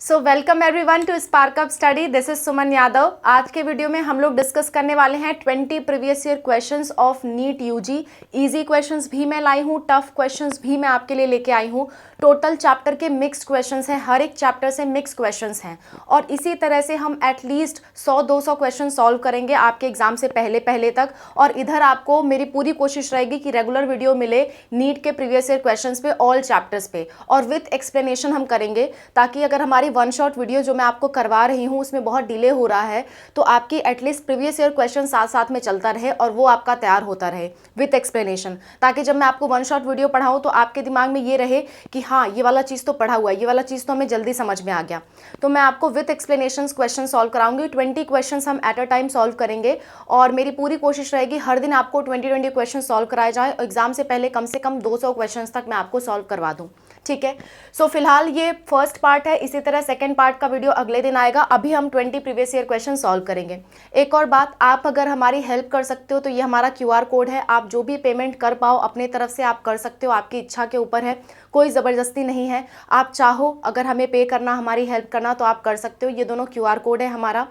So welcome everyone to Spark Up Study. This is Suman Yadav. आज के video में हम लोग डिस्कस करने वाले हैं 20 previous year questions of NEET UG. Easy questions भी मैं लाई हूँ, टफ क्वेश्चंस भी मैं आपके लिए लेके आई हूँ। टोटल चैप्टर के मिक्स्ड क्वेश्चंस हैं, हर एक चैप्टर से मिक्स क्वेश्चंस हैं और इसी तरह से हम एटलीस्ट 100-200 क्वेश्चन सॉल्व करेंगे आपके एग्जाम से पहले तक। और इधर आपको मेरी पूरी कोशिश रहेगी कि रेगुलर वीडियो मिले नीट के प्रीवियस ईयर क्वेश्चंस पे, ऑल चैप्टर्स पे, और विथ एक्सप्लेनेशन हम करेंगे, ताकि अगर हमारी वन शॉट वीडियो जो मैं आपको करवा रही हूँ उसमें बहुत डिले हो रहा है तो आपकी एटलीस्ट प्रीवियस ईयर क्वेश्चन साथ साथ में चलता रहे और वो आपका तैयार होता रहे विथ एक्सप्लेनेशन, ताकि जब मैं आपको वन शॉट वीडियो पढ़ाऊँ तो आपके दिमाग में ये रहे कि हाँ ये वाला चीज़ तो पढ़ा हुआ है, ये वाला चीज़ तो हमें जल्दी समझ में आ गया। तो मैं आपको विथ एक्सप्लेनेशन क्वेश्चन सॉल्व कराऊंगी। 20 क्वेश्चन हम एट अ टाइम सॉल्व करेंगे और मेरी पूरी कोशिश रहेगी हर दिन आपको 20 क्वेश्चन सॉल्व कराए जाए और एग्जाम से पहले कम 200 क्वेश्चन तक मैं आपको सॉल्व करवा दूँ। ठीक है, सो फिलहाल ये फर्स्ट पार्ट है, इसी तरह सेकंड पार्ट का वीडियो अगले दिन आएगा। अभी हम 20 प्रीवियस ईयर क्वेश्चन सॉल्व करेंगे। एक और बात, आप अगर हमारी हेल्प कर सकते हो तो ये हमारा QR कोड है, आप जो भी पेमेंट कर पाओ अपने तरफ से आप कर सकते हो, आपकी इच्छा के ऊपर है, कोई ज़बरदस्ती नहीं है। आप चाहो अगर हमें पे करना, हमारी हेल्प करना तो आप कर सकते हो। ये दोनों QR कोड है हमारा।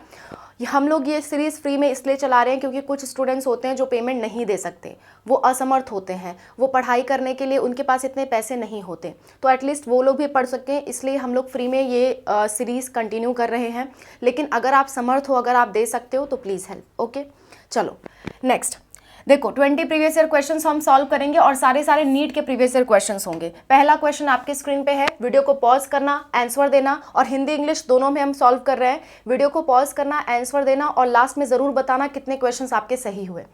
हम लोग ये सीरीज़ फ्री में इसलिए चला रहे हैं क्योंकि कुछ स्टूडेंट्स होते हैं जो पेमेंट नहीं दे सकते, वो असमर्थ होते हैं, वो पढ़ाई करने के लिए उनके पास इतने पैसे नहीं होते, तो एटलीस्ट वो लोग भी पढ़ सकें, इसलिए हम लोग फ्री में ये सीरीज़ कंटिन्यू कर रहे हैं। लेकिन अगर आप समर्थ हो, अगर आप दे सकते हो तो प्लीज़ हेल्प। ओके, चलो नेक्स्ट देखो, 20 प्रीवियस ईयर क्वेश्चंस हम सॉल्व करेंगे और सारे नीट के प्रीवियस ईयर क्वेश्चंस होंगे। पहला क्वेश्चन आपके स्क्रीन पे है, वीडियो को पॉज करना, आंसर देना, और हिंदी इंग्लिश दोनों में हम सॉल्व कर रहे हैं। वीडियो को पॉज करना, आंसर देना और लास्ट में ज़रूर बताना कितने क्वेश्चंस आपके सही हुए।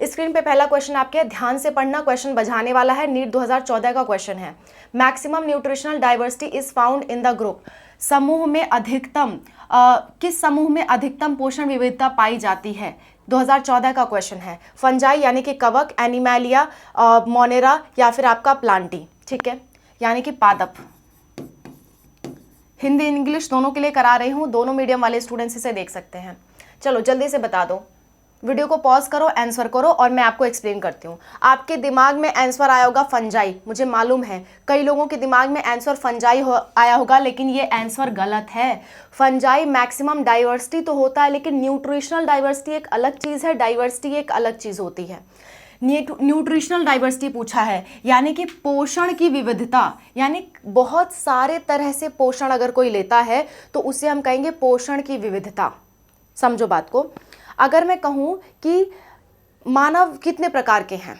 स्क्रीन पे पहला क्वेश्चन आपके, ध्यान से पढ़ना, क्वेश्चन बजाने वाला है, नीट 2014 का क्वेश्चन है। Maximum nutritional diversity is found in the group. समूह में अधिकतम किस समूह में अधिकतम पोषण विविधता पाई जाती है? 2014 का क्वेश्चन है। फंजाई यानी कि कवक, एनिमैलिया, मोनेरा या फिर आपका प्लांटी, ठीक है, यानी कि पादप। हिंदी इंग्लिश दोनों के लिए करा रही हूँ, दोनों मीडियम वाले स्टूडेंट्स इसे देख सकते हैं। चलो जल्दी से बता दो, वीडियो को पॉज करो, आंसर करो और मैं आपको एक्सप्लेन करती हूँ। आपके दिमाग में आंसर आया होगा फंजाई, मुझे मालूम है कई लोगों के दिमाग में आंसर फंजाई आया होगा, लेकिन ये आंसर गलत है। फंजाई मैक्सिमम डाइवर्सिटी तो होता है, लेकिन न्यूट्रिशनल डाइवर्सिटी एक अलग चीज़ है, डाइवर्सिटी एक अलग चीज़ होती है। न्यूट्रिशनल डाइवर्सिटी पूछा है, यानी कि पोषण की विविधता, यानी बहुत सारे तरह से पोषण अगर कोई लेता है तो उसे हम कहेंगे पोषण की विविधता। समझो बात को। अगर मैं कहूँ कि मानव कितने प्रकार के हैं,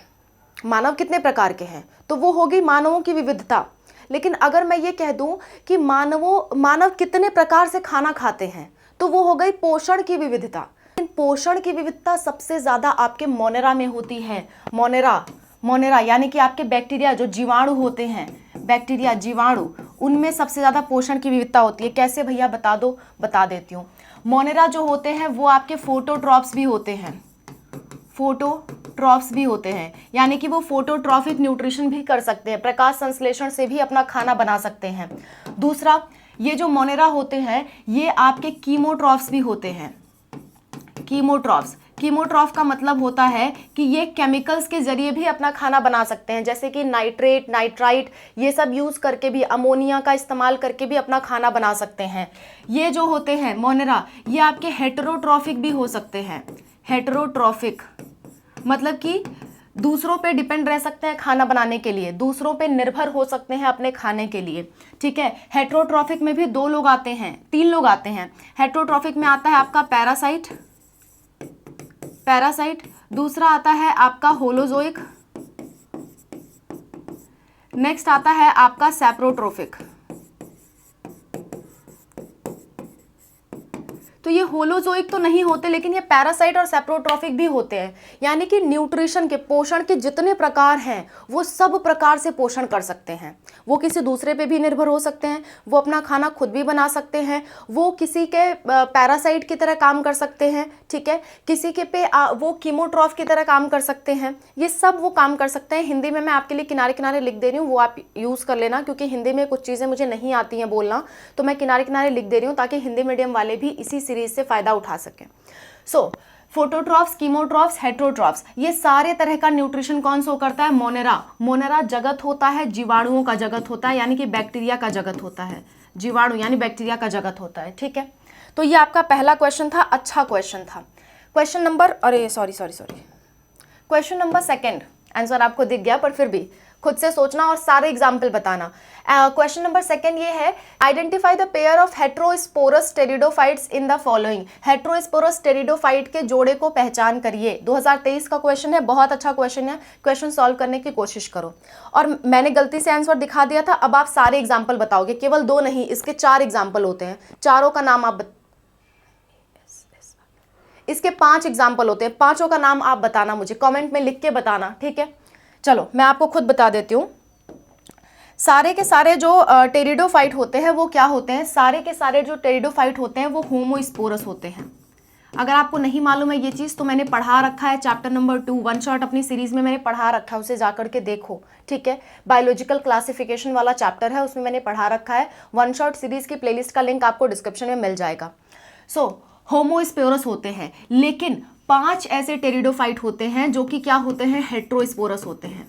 मानव कितने प्रकार के हैं, तो वो होगी मानवों की विविधता। लेकिन अगर मैं ये कह दूँ कि मानव कितने प्रकार से खाना खाते हैं, तो वो हो गई पोषण की विविधता। पोषण की विविधता सबसे ज़्यादा आपके मोनेरा में होती है। मोनेरा यानी कि आपके बैक्टीरिया, जो जीवाणु होते हैं, बैक्टीरिया जीवाणु, उनमें सबसे ज़्यादा पोषण की विविधता होती है। कैसे भैया बता दो, बता देती हूँ। मोनेरा जो होते हैं वो आपके फोटोट्रॉप्स भी होते हैं, फोटोट्रॉप्स भी होते हैं, यानी कि वो फोटोट्रॉफिक न्यूट्रिशन भी कर सकते हैं, प्रकाश संश्लेषण से भी अपना खाना बना सकते हैं। दूसरा, ये जो मोनेरा होते हैं ये आपके कीमोट्रॉफ्स भी होते हैं। कीमोट्रॉफ का मतलब होता है कि ये केमिकल्स के जरिए भी अपना खाना बना सकते हैं, जैसे कि नाइट्रेट, नाइट्राइट, ये सब यूज़ करके भी, अमोनिया का इस्तेमाल करके भी अपना खाना बना सकते हैं। ये जो होते हैं मोनेरा, ये आपके हेटेरोट्रॉफिक भी हो सकते हैं। हेटेरोट्रॉफिक मतलब कि दूसरों पे डिपेंड रह सकते हैं खाना बनाने के लिए, दूसरों पे निर्भर हो सकते हैं अपने खाने के लिए, ठीक है। हेटेरोट्रॉफिक में भी 2 लोग आते हैं, 3 लोग आते हैं। हेटेरोट्रॉफिक में आता है आपका पैरासाइट, दूसरा आता है आपका होलोजोइक, नेक्स्ट आता है आपका सैप्रोट्रोफिक। तो ये होलोजोइक तो नहीं होते, लेकिन ये पैरासाइट और सैप्रोट्रॉफिक भी होते हैं, यानी कि न्यूट्रिशन के, पोषण के जितने प्रकार हैं वो सब प्रकार से पोषण कर सकते हैं। वो किसी दूसरे पे भी निर्भर हो सकते हैं, वो अपना खाना खुद भी बना सकते हैं, वो किसी के पैरासाइट की तरह काम कर सकते हैं, ठीक है, किसी के पे वो कीमोट्रॉफ की तरह काम कर सकते हैं, ये सब वो काम कर सकते हैं। हिंदी में मैं आपके लिए किनारे किनारे लिख दे रही हूँ, वो आप यूज़ कर लेना, क्योंकि हिंदी में कुछ चीज़ें मुझे नहीं आती हैं बोलना, तो मैं किनारे किनारे लिख दे रही हूँ ताकि हिंदी मीडियम वाले भी इसी सीरीज से फ़ायदा उठा सकें। सो फोटोट्रॉफ्स, कीमोट्रॉफ्स, हेटेरोट्रॉफ्स, ये सारे तरह का न्यूट्रिशन कौन शो करता है? मोनेरा। मोनेरा जगत होता है, जीवाणुओं का जगत होता है, यानी कि बैक्टीरिया का जगत होता है। जीवाणु यानी बैक्टीरिया का जगत होता है, ठीक है। तो ये आपका पहला क्वेश्चन था, अच्छा क्वेश्चन था। Question number question number second, answer आपको दिख गया पर फिर भी खुद से सोचना और सारे एग्जाम्पल बताना। क्वेश्चन नंबर सेकंड ये है, identify the pair of heterosporous pteridophytes in the following. Heterosporous pteridophyte के जोड़े को पहचान करिए। 2023 का क्वेश्चन है, बहुत अच्छा क्वेश्चन है, क्वेश्चन सॉल्व करने की कोशिश करो। और मैंने गलती से आंसर दिखा दिया था, अब आप सारे एग्जाम्पल बताओगे, केवल 2 नहीं, इसके 4 एग्जाम्पल होते हैं, चारों का नाम आप इसके 5 एग्जाम्पल होते हैं, पांचों का नाम आप बताना, मुझे कमेंट में लिख के बताना, ठीक है। चलो मैं आपको खुद बता देती हूँ। सारे के सारे जो टेरिडोफाइट होते हैं वो क्या होते हैं, सारे के सारे जो टेरिडोफाइट होते हैं वो होमोस्पोरस होते हैं। अगर आपको नहीं मालूम है ये चीज़ तो मैंने पढ़ा रखा है, चैप्टर नंबर 2 वन शॉट अपनी सीरीज में मैंने पढ़ा रखा है, उसे जाकर के देखो, ठीक है। बायोलॉजिकल क्लासिफिकेशन वाला चैप्टर है, उसमें मैंने पढ़ा रखा है। वन शॉट सीरीज की प्लेलिस्ट का लिंक आपको डिस्क्रिप्शन में मिल जाएगा। सो होमोस्पोरस होते हैं, लेकिन 5 ऐसे टेरिडोफाइट होते हैं जो कि क्या होते हैं, हेट्रोस्पोरस होते हैं।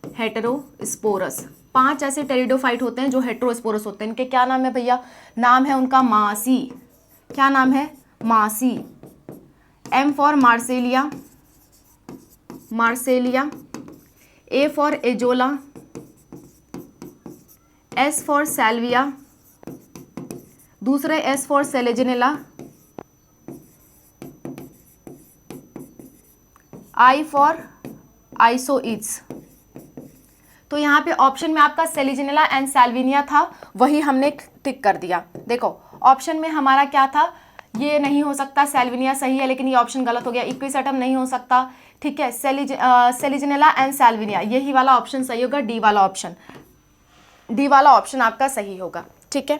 हेटेरोस्पोरस 5 ऐसे टेरिडोफाइट होते हैं जो हेट्रोस्पोरस होते हैं। इनके क्या नाम है भैया, नाम है उनका मासी। क्या नाम है, मासी। M for Marsilea, Marsilea. A for Azolla, S for Salvinia, दूसरे S for Selaginella, I for Isoetes. तो यहाँ पे ऑप्शन में आपका सेलिजिनेला एंड सैल्विनिया था, वही हमने टिक कर दिया। देखो ऑप्शन में हमारा क्या था, ये नहीं हो सकता, सैल्विनिया सही है लेकिन ये ऑप्शन गलत हो गया। इक्विसेटम नहीं हो सकता, ठीक है। सेलिजिनेला एंड सैल्विनिया, यही वाला ऑप्शन सही होगा, डी वाला ऑप्शन, डी वाला ऑप्शन आपका सही होगा, ठीक है।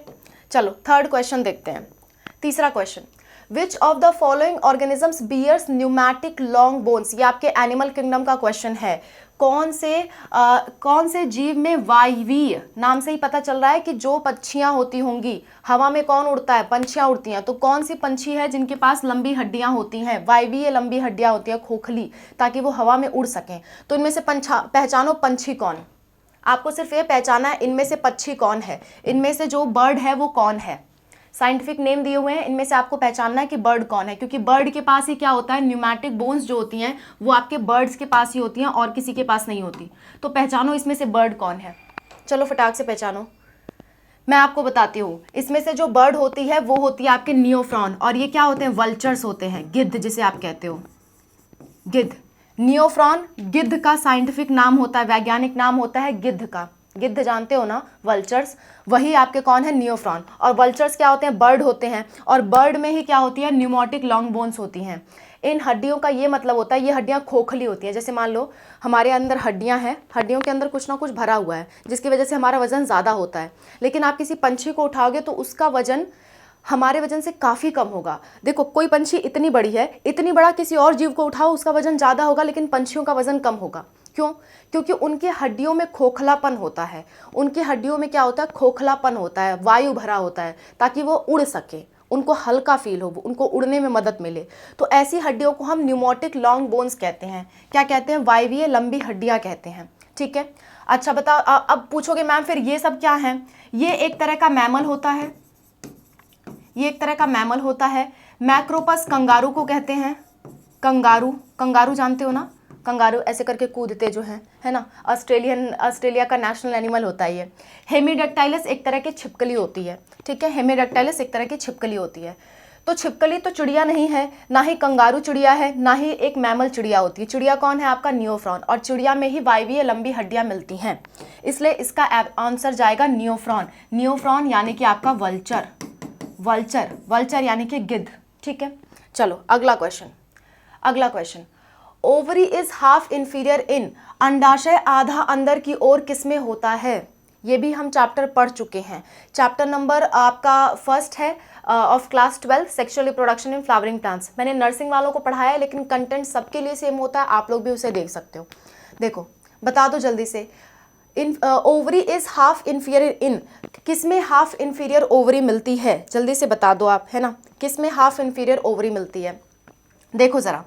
चलो थर्ड क्वेश्चन देखते हैं। तीसरा question, which of the following organisms bears pneumatic long bones. ये आपके एनिमल किंगडम का क्वेश्चन है। कौन से जीव में वायवीय, नाम से ही पता चल रहा है कि जो पक्षियां होती होंगी, हवा में कौन उड़ता है, पंछियां उड़ती हैं, तो कौन सी पंछी है जिनके पास लंबी हड्डियां होती हैं, वायवीय लंबी हड्डियां होती हैं, खोखली, ताकि वो हवा में उड़ सकें। तो इनमें से पहचानो पंछी कौन, आपको सिर्फ ये पहचाना है इनमें से पक्षी कौन है, इनमें से जो बर्ड है वो कौन है। साइंटिफिक नेम दिए हुए हैं, इनमें से आपको पहचानना है कि बर्ड कौन है, क्योंकि बर्ड के पास ही क्या होता है, न्यूमैटिक बोन्स जो होती हैं वो आपके बर्ड्स के पास ही होती हैं और किसी के पास नहीं होती। तो पहचानो इसमें से बर्ड कौन है, चलो फटाक से पहचानो। मैं आपको बताती हूँ, इसमें से जो बर्ड होती है वो होती है आपके नियोफ्रॉन, और ये क्या होते हैं, वल्चर्स होते हैं, गिद्ध जिसे आप कहते हो, गिद्ध। नियोफ्रॉन गिद्ध का साइंटिफिक नाम होता है, वैज्ञानिक नाम होता है गिद्ध का। गिद्ध जानते हो ना, वल्चर्स, वही आपके कौन है, नियोफ्रॉन। और वल्चर्स क्या होते हैं, बर्ड होते हैं, और बर्ड में ही क्या होती है, न्यूमैटिक लॉन्ग बोन्स होती हैं। इन हड्डियों का ये मतलब होता है, ये हड्डियां खोखली होती हैं। जैसे मान लो हमारे अंदर हड्डियां हैं, हड्डियों के अंदर कुछ ना कुछ भरा हुआ है जिसकी वजह से हमारा वजन ज़्यादा होता है। लेकिन आप किसी पंछी को उठाओगे तो उसका वजन हमारे वजन से काफ़ी कम होगा। देखो कोई पंछी इतनी बड़ी है, इतनी बड़ा किसी और जीव को उठाओ उसका वजन ज़्यादा होगा, लेकिन पंछियों का वजन कम होगा। क्यों? क्योंकि उनके हड्डियों में खोखलापन होता है। उनकी हड्डियों में क्या होता है, खोखलापन होता है, वायु भरा होता है, ताकि वो उड़ सके, उनको हल्का फील हो, उनको उड़ने में मदद मिले। तो ऐसी हड्डियों को हम न्यूमैटिक लॉन्ग बोन्स कहते हैं। क्या कहते हैं, वायवीय लंबी हड्डियाँ कहते हैं, ठीक है। अच्छा बताओ, अब पूछोगे मैम फिर ये सब क्या है। ये एक तरह का मैमल होता है, ये एक तरह का मैमल होता है। मैक्रोपस कंगारू को कहते हैं, कंगारू, कंगारू जानते हो ना, कंगारू ऐसे करके कूदते जो हैं, है ना, ऑस्ट्रेलिया का नेशनल एनिमल होता है ये। हेमीडैक्टाइलस एक तरह की छिपकली होती है, ठीक है, हेमीडैक्टाइलस एक तरह की छिपकली होती है। तो छिपकली तो चिड़िया नहीं है, ना ही कंगारू चिड़िया है, ना ही एक मैमल चिड़िया होती है। चिड़िया कौन है, आपका नियोफ्रॉन, और चिड़िया में ही वायवीय लंबी हड्डियां मिलती हैं, इसलिए इसका आंसर जाएगा नियोफ्रॉन। नियोफ्रॉन यानी कि आपका वल्चर, वल्चर, वल्चर यानी कि गिद्ध, ठीक है। चलो अगला क्वेश्चन, अगला question, ovary is half inferior in, अंडाशय आधा अंदर की ओर किसमें होता है। ये भी हम चैप्टर पढ़ चुके हैं, चैप्टर नंबर आपका फर्स्ट है of class 12 sexual reproduction in flowering plants. मैंने नर्सिंग वालों को पढ़ाया है, लेकिन कंटेंट सबके लिए सेम होता है, आप लोग भी उसे देख सकते हो। देखो बता दो जल्दी से, in ovary is half inferior in, किसमें हाफ इंफीरियर ओवरी मिलती है, जल्दी से बता दो आप, है ना, किसमें हाफ इंफीरियर ओवरी मिलती है। देखो ज़रा,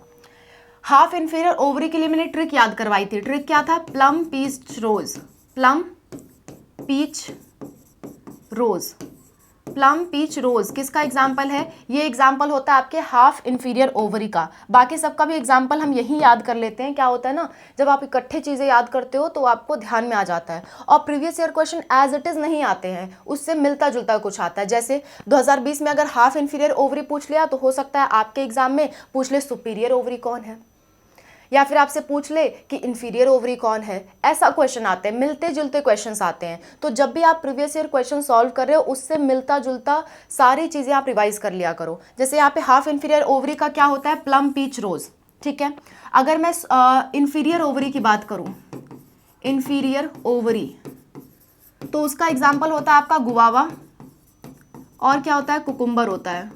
हाफ इंफीरियर ओवरी के लिए मैंने ट्रिक याद करवाई थी। ट्रिक क्या था, प्लम पीच रोज, प्लम पीच रोज, प्लम, पीच, रोज किसका एग्जाम्पल है? ये एग्जाम्पल होता है आपके हाफ इंफीरियर ओवरी का। बाकी सबका भी एग्जाम्पल हम यही याद कर लेते हैं। क्या होता है ना, जब आप इकट्ठे चीज़ें याद करते हो तो आपको ध्यान में आ जाता है, और previous year question as it is नहीं आते हैं, उससे मिलता जुलता कुछ आता है। जैसे 2020 में अगर हाफ इंफीरियर ओवरी पूछ लिया तो हो सकता है आपके एग्जाम में पूछ ले सुपीरियर ओवरी कौन है, या फिर आपसे पूछ ले कि इंफीरियर ओवरी कौन है। ऐसा क्वेश्चन आते हैं, मिलते जुलते क्वेश्चंस आते हैं। तो जब भी आप प्रीवियस ईयर क्वेश्चन सॉल्व कर रहे हो उससे मिलता जुलता सारी चीज़ें आप रिवाइज कर लिया करो। जैसे यहाँ पे हाफ इंफीरियर ओवरी का क्या होता है? प्लम, पीच, रोज। ठीक है, अगर मैं इंफीरियर ओवरी की बात करूँ, इंफीरियर ओवरी, तो उसका एग्जाम्पल होता है आपका गुआवा, और क्या होता है? कुकुम्बर होता है,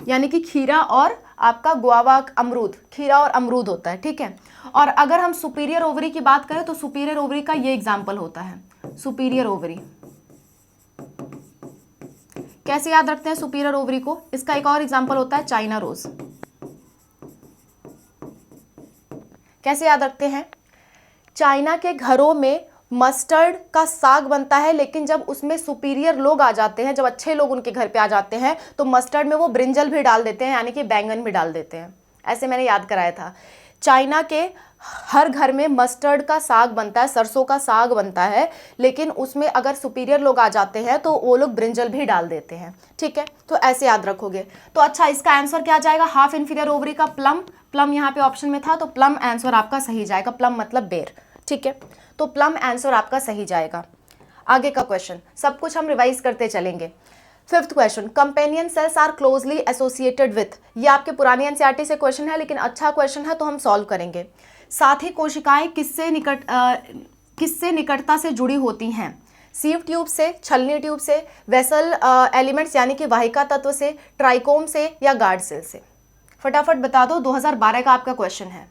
यानी कि खीरा और आपका गुआवा, अमरूद, खीरा और अमरूद होता है। ठीक है, और अगर हम सुपीरियर ओवरी की बात करें तो सुपीरियर ओवरी का ये एग्जाम्पल होता है, सुपीरियर ओवरी। कैसे याद रखते हैं सुपीरियर ओवरी को? इसका एक और एग्जाम्पल होता है चाइना रोज। कैसे याद रखते हैं? चाइना के घरों में मस्टर्ड का साग बनता है, लेकिन जब उसमें सुपीरियर लोग आ जाते हैं, जब अच्छे लोग उनके घर पे आ जाते हैं, तो मस्टर्ड में वो ब्रिंजल भी डाल देते हैं, यानी कि बैंगन भी डाल देते हैं। ऐसे मैंने याद कराया था। चाइना के हर घर में मस्टर्ड का साग बनता है, सरसों का साग बनता है, लेकिन उसमें अगर सुपीरियर लोग आ जाते हैं तो वो लोग ब्रिंजल भी डाल देते हैं। ठीक है, तो ऐसे याद रखोगे। तो अच्छा, इसका आंसर क्या जाएगा? हाफ इंफीरियर ओवरी का प्लम। प्लम यहाँ पे ऑप्शन में था, तो प्लम आंसर आपका सही जाएगा। प्लम मतलब बेर। ठीक है, तो प्लम आंसर आपका सही जाएगा। आगे का क्वेश्चन सब कुछ हम रिवाइज करते चलेंगे। Fifth question, companion cells are closely associated with. ये आपके पुरानी एनसीईआरटी से क्वेश्चन है, लेकिन अच्छा क्वेश्चन है तो हम सॉल्व करेंगे। साथी कोशिकाएं किससे निकटता से जुड़ी होती हैं? सीव ट्यूब से, छलनी ट्यूब से, वेसल एलिमेंट्स यानी कि वाहिका तत्व से, ट्राइकोम से, या गार्ड सेल से? फटाफट बता दो। 2012 का आपका क्वेश्चन है।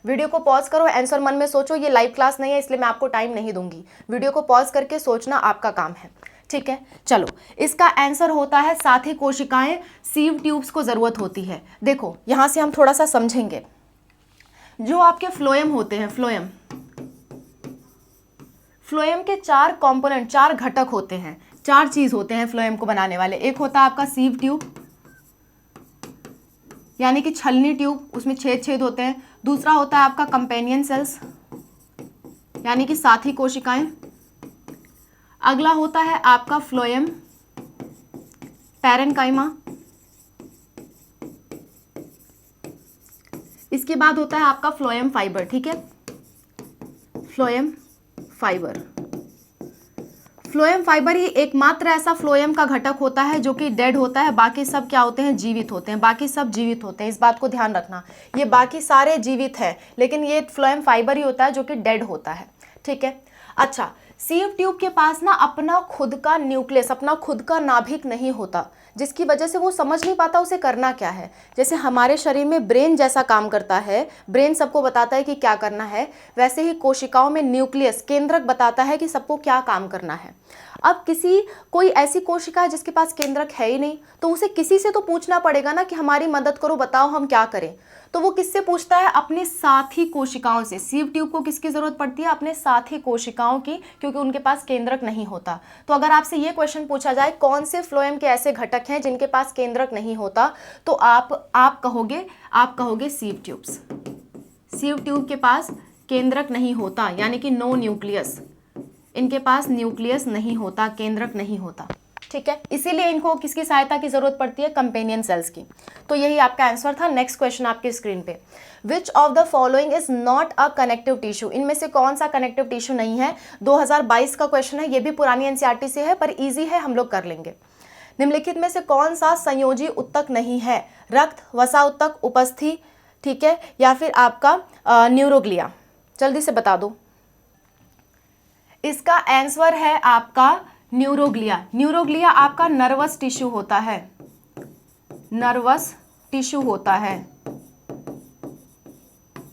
वीडियो को पॉज करो, आंसर मन में सोचो। ये लाइव क्लास नहीं है इसलिए मैं आपको टाइम नहीं दूंगी। वीडियो को पॉज करके सोचना आपका काम है। ठीक है, चलो, इसका आंसर होता है साथी कोशिकाएं सीव ट्यूब्स को जरूरत होती है। देखो यहां से हम थोड़ा सा समझेंगे। जो आपके फ्लोएम होते हैं, फ्लोएम के 4 कंपोनेंट, 4 घटक होते हैं, 4 चीज होते हैं फ्लोएम को बनाने वाले। एक होता है आपका सीव ट्यूब, यानी कि छलनी ट्यूब, उसमें छेद होते हैं। दूसरा होता है आपका कंपेनियन सेल्स, यानी कि साथी कोशिकाएं। अगला होता है आपका फ्लोएम पैरेन्काइमा। इसके बाद होता है आपका फ्लोएम फाइबर। ठीक है, फ्लोएम फाइबर। फ्लोएम फाइबर ही एकमात्र ऐसा फ्लोएम का घटक होता है जो कि डेड होता है। बाकी सब क्या होते हैं? जीवित होते हैं। बाकी सब जीवित होते हैं, इस बात को ध्यान रखना। ये बाकी सारे जीवित हैं, लेकिन ये फ्लोएम फाइबर ही होता है जो कि डेड होता है। ठीक है, अच्छा, सीव ट्यूब के पास ना अपना खुद का न्यूक्लियस, अपना खुद का नाभिक नहीं होता, जिसकी वजह से वो समझ नहीं पाता उसे करना क्या है। जैसे हमारे शरीर में ब्रेन जैसा काम करता है, ब्रेन सबको बताता है कि क्या करना है, वैसे ही कोशिकाओं में न्यूक्लियस, केंद्रक, बताता है कि सबको क्या काम करना है। अब कोई ऐसी कोशिका है जिसके पास केंद्रक है ही नहीं, तो उसे किसी से तो पूछना पड़ेगा ना कि हमारी मदद करो, बताओ हम क्या करें। तो वो किससे पूछता है? अपने साथी कोशिकाओं से। सीव ट्यूब को किसकी जरूरत पड़ती है? अपने साथी कोशिकाओं की, क्योंकि उनके पास केंद्रक नहीं होता। तो अगर आपसे ये क्वेश्चन पूछा जाए कौन से फ्लोएम के ऐसे घटक हैं जिनके पास केंद्रक नहीं होता, तो आप कहोगे सीव ट्यूब्स। सीव ट्यूब के पास केंद्रक नहीं होता, यानी कि नो न्यूक्लियस, इनके पास न्यूक्लियस नहीं होता, केंद्रक नहीं होता। ठीक है, इसीलिए इनको किसकी सहायता की जरूरत पड़ती है? कंपेनियन सेल्स की। तो यही आपका आंसर था। नेक्स्ट क्वेश्चन आपके स्क्रीन पे, विच of the following is not a connective tissue? इनमें से कौन सा कनेक्टिव टिश्यू नहीं है? 2022 का क्वेश्चन है, ये भी पुरानी एनसीईआरटी से है पर इजी है, हम लोग कर लेंगे। निम्नलिखित में से कौन सा संयोजी उत्तक नहीं है? रक्त, वसा उत्तक, उपस्थि, ठीक है, या फिर आपका न्यूरोग्लिया? जल्दी से बता दो। इसका आंसर है आपका न्यूरोग्लिया। न्यूरोग्लिया आपका नर्वस टिश्यू होता है, नर्वस टिश्यू होता है।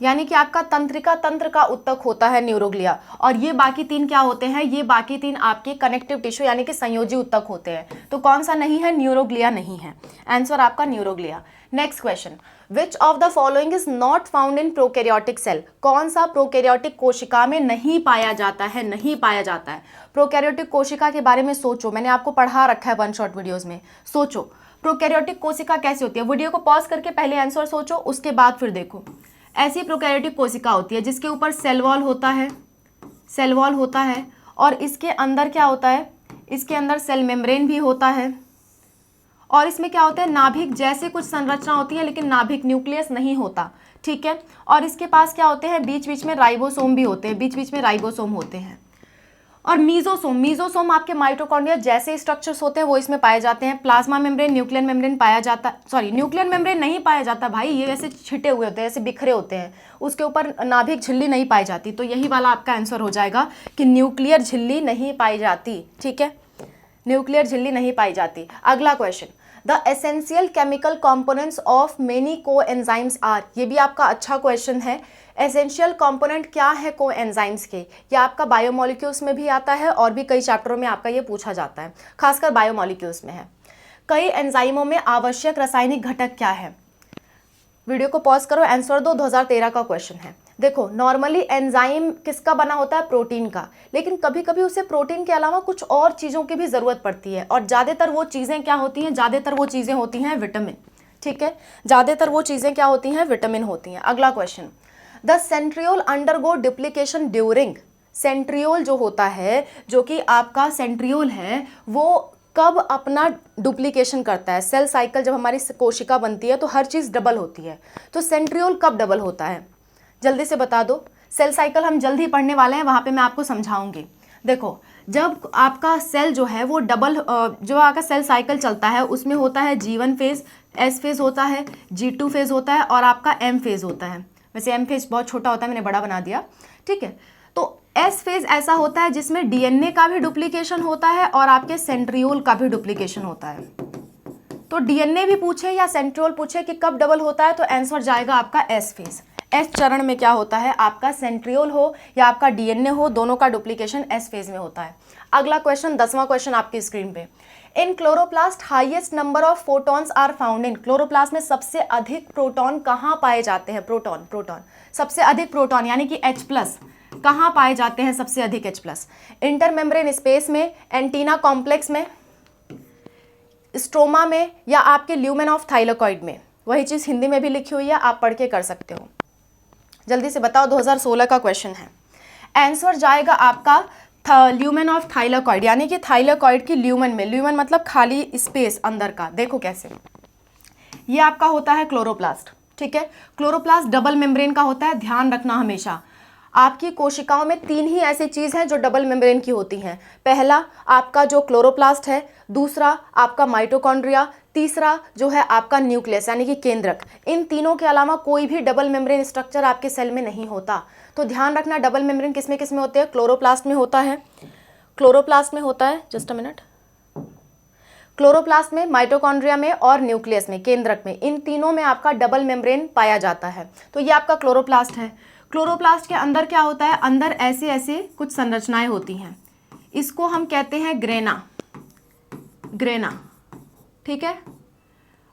यानी कि आपका तंत्रिका तंत्र का उत्तक होता है न्यूरोग्लिया, और ये बाकी 3 क्या होते हैं, ये बाकी 3 आपके कनेक्टिव टिश्यू यानी कि संयोजी उत्तक होते हैं। तो कौन सा नहीं है, न्यूरोग्लिया नहीं है, आंसर आपका neuroglia. Next question, which of the following is not found in prokaryotic cell, कौन सा प्रोकैरियोटिक कोशिका में नहीं पाया जाता है, नहीं पाया जाता है। प्रोकैरियोटिक कोशिका के बारे में सोचो, मैंने आपको पढ़ा रखा है वन शॉट वीडियोस में, सोचो प्रोकैरियोटिक कोशिका कैसी होती है। वीडियो को पॉज करके पहले आंसर सोचो, उसके बाद फिर देखो। ऐसी प्रोकैरियोटिक कोशिका होती है जिसके ऊपर सेल वॉल होता है, सेल वॉल होता है, और इसके अंदर क्या होता है, इसके अंदर सेल मेम्ब्रेन भी होता है, और इसमें क्या होता है, नाभिक जैसे कुछ संरचना होती है लेकिन नाभिक न्यूक्लियस नहीं होता, ठीक है। और इसके पास क्या होते हैं, बीच बीच में राइबोसोम भी होते हैं, बीच बीच में राइबोसोम होते हैं। और मीजोसोम, मीजोसोम आपके माइटोकॉन्ड्रिया जैसे स्ट्रक्चर्स होते हैं वो इसमें पाए जाते हैं। प्लाज्मा मेम्ब्रेन, न्यूक्लियर मेम्ब्रेन पाया जाता, सॉरी न्यूक्लियर मेम्ब्रेन नहीं पाया जाता भाई, ये ऐसे छिटे हुए होते हैं, ऐसे बिखरे होते हैं, उसके ऊपर नाभिक झिल्ली नहीं पाई जाती। तो यही वाला आपका आंसर हो जाएगा कि न्यूक्लियर झिल्ली नहीं पाई जाती, ठीक है, न्यूक्लियर झिल्ली नहीं पाई जाती। अगला question, the essential chemical components of many coenzymes are, ये भी आपका अच्छा क्वेश्चन है। एसेंशियल कंपोनेंट क्या है कोएंजाइम्स के, ये आपका बायोमोलिक्यूल्स में भी आता है और भी कई चैप्टरों में आपका ये पूछा जाता है, खासकर बायोमोलिक्यूल्स में है। कई एंजाइमों में आवश्यक रासायनिक घटक क्या है। वीडियो को पॉज करो, आंसर दो, 2013 का क्वेश्चन है। देखो नॉर्मली एंजाइम किसका बना होता है, प्रोटीन का, लेकिन कभी कभी उसे प्रोटीन के अलावा कुछ और चीज़ों की भी ज़रूरत पड़ती है, और ज़्यादातर वो चीज़ें क्या होती हैं, ज़्यादातर वो चीज़ें होती हैं विटामिन, ठीक है, ज़्यादातर वो चीज़ें क्या होती हैं, विटामिन होती हैं। अगला question, the centriole undergo duplication during, centriole जो होता है, जो कि आपका सेंट्रियोल है, वो कब अपना डुप्लीकेशन करता है। सेल साइकिल जब हमारी कोशिका बनती है तो हर चीज़ डबल होती है, तो सेंट्रियोल कब डबल होता है, जल्दी से बता दो। सेल साइकिल हम जल्द ही पढ़ने वाले हैं, वहाँ पे मैं आपको समझाऊंगी। देखो जब आपका सेल जो है वो डबल, जो आपका सेल साइकिल चलता है उसमें होता है G1 फेज़, S फेज़ होता है, G2 फेज़ होता है और आपका M फेज़ होता है। वैसे M फेज़ बहुत छोटा होता है, मैंने बड़ा बना दिया, ठीक है। तो S फेज़ ऐसा होता है जिसमें DNA का भी डुप्लीकेशन होता है और आपके सेंट्रियोल का भी डुप्लीकेशन होता है। तो DNA भी पूछे या सेंट्रियोल पूछे कि कब डबल होता है, तो आंसर जाएगा आपका S फेज़। एस चरण में क्या होता है, आपका सेंट्रियोल हो या आपका DNA हो, दोनों का डुप्लीकेशन एस फेज में होता है। अगला क्वेश्चन, 10वां क्वेश्चन आपकी स्क्रीन पे, in chloroplast highest number of protons are found in, chloroplast में सबसे अधिक प्रोटॉन कहाँ पाए जाते हैं, प्रोटॉन, प्रोटॉन सबसे अधिक प्रोटॉन यानी कि H+ कहाँ पाए जाते हैं, सबसे अधिक H+, इंटरमेम्ब्रेन स्पेस में, एंटीना कॉम्प्लेक्स में, स्ट्रोमा में, या आपके ल्यूमेन ऑफ थाइलेकॉइड में। वही चीज़ हिंदी में भी लिखी हुई है, आप पढ़ के कर सकते हो। जल्दी से बताओ, 2016 का क्वेश्चन है। आंसर जाएगा आपका ल्यूमेन ऑफ थाइलेकॉइड, यानी कि थाइलेकॉइड की ल्यूमेन में, ल्यूमेन मतलब खाली स्पेस अंदर का। देखो कैसे, ये आपका होता है क्लोरोप्लास्ट, ठीक है। क्लोरोप्लास्ट डबल मेम्ब्रेन का होता है, ध्यान रखना हमेशा। आपकी कोशिकाओं में 3 ही ऐसी चीज़ हैं जो डबल मेम्ब्रेन की होती हैं। पहला आपका जो क्लोरोप्लास्ट है, दूसरा आपका माइटोकॉन्ड्रिया, तीसरा जो है आपका न्यूक्लियस यानी कि केंद्रक। इन तीनों के अलावा कोई भी डबल मेम्ब्रेन स्ट्रक्चर आपके सेल में नहीं होता। तो ध्यान रखना, डबल मेम्ब्रेन किस में होते हैं, क्लोरोप्लास्ट में होता है, क्लोरोप्लास्ट में होता है, जस्ट अ मिनट, क्लोरोप्लास्ट में, माइटोकॉन्ड्रिया में और न्यूक्लियस में, केंद्रक में, इन तीनों में आपका डबल मेम्ब्रेन पाया जाता है। तो ये आपका क्लोरोप्लास्ट है। क्लोरोप्लास्ट के अंदर क्या होता है, अंदर ऐसे ऐसे कुछ संरचनाएं होती हैं, इसको हम कहते हैं ग्रेना, ग्रेना, ठीक है।